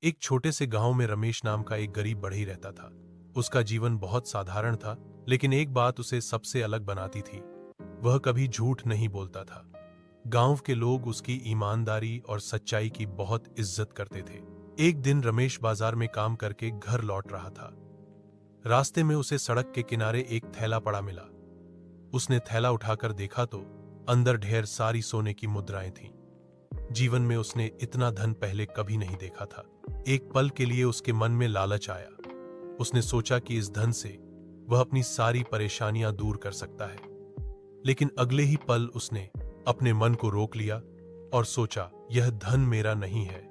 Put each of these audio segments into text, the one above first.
एक छोटे से गांव में रमेश नाम का एक गरीब बढ़ई रहता था। उसका जीवन बहुत साधारण था, लेकिन एक बात उसे सबसे अलग बनाती थी। वह कभी झूठ नहीं बोलता था। गांव के लोग उसकी ईमानदारी और सच्चाई की बहुत इज्जत करते थे। एक दिन रमेश बाजार में काम करके घर लौट रहा था। रास्ते में उसे सड़क के किनारे एक थैला पड़ा मिला। उसने थैला उठाकर देखा तो अंदर ढेर सारी सोने की मुद्राएं थीं। जीवन में उसने इतना धन पहले कभी नहीं देखा था। एक पल के लिए उसके मन में लालच आया। उसने सोचा कि इस धन से वह अपनी सारी परेशानियां दूर कर सकता है। लेकिन अगले ही पल उसने अपने मन को रोक लिया और सोचा, यह धन मेरा नहीं है।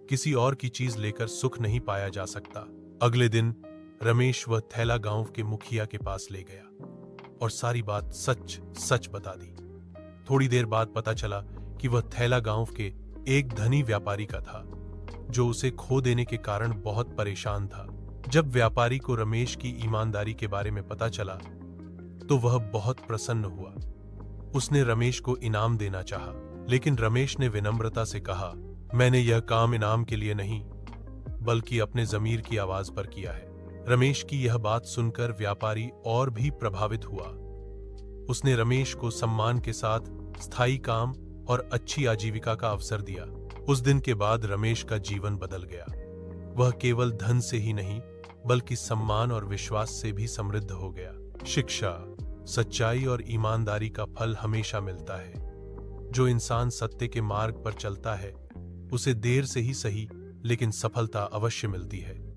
किसी और की चीज लेकर सुख नहीं पाया जा सकता। अगले दिन रमेश वह थैला गांव के मुखिया के पास ले गया और सारी बात सच सच बता दी। थोड़ी देर बाद पता चला कि वह थैला गांव के एक धनी व्यापारी का था, जो उसे खो देने के कारण बहुत परेशान था। जब व्यापारी को रमेश की ईमानदारी के बारे में पता चला तो वह बहुत प्रसन्न हुआ। उसने रमेश को इनाम देना चाहा, लेकिन रमेश ने विनम्रता से कहा, मैंने यह काम इनाम के लिए नहीं, बल्कि अपने जमीर की आवाज पर किया है। रमेश की यह बात सुनकर व्यापारी और भी प्रभावित हुआ। उसने रमेश को सम्मान के साथ स्थायी काम और अच्छी आजीविका का अवसर दिया। उस दिन के बाद रमेश का जीवन बदल गया। वह केवल धन से ही नहीं, बल्कि सम्मान और विश्वास से भी समृद्ध हो गया। शिक्षा, सच्चाई और ईमानदारी का फल हमेशा मिलता है। जो इंसान सत्य के मार्ग पर चलता है, उसे देर से ही सही, लेकिन सफलता अवश्य मिलती है।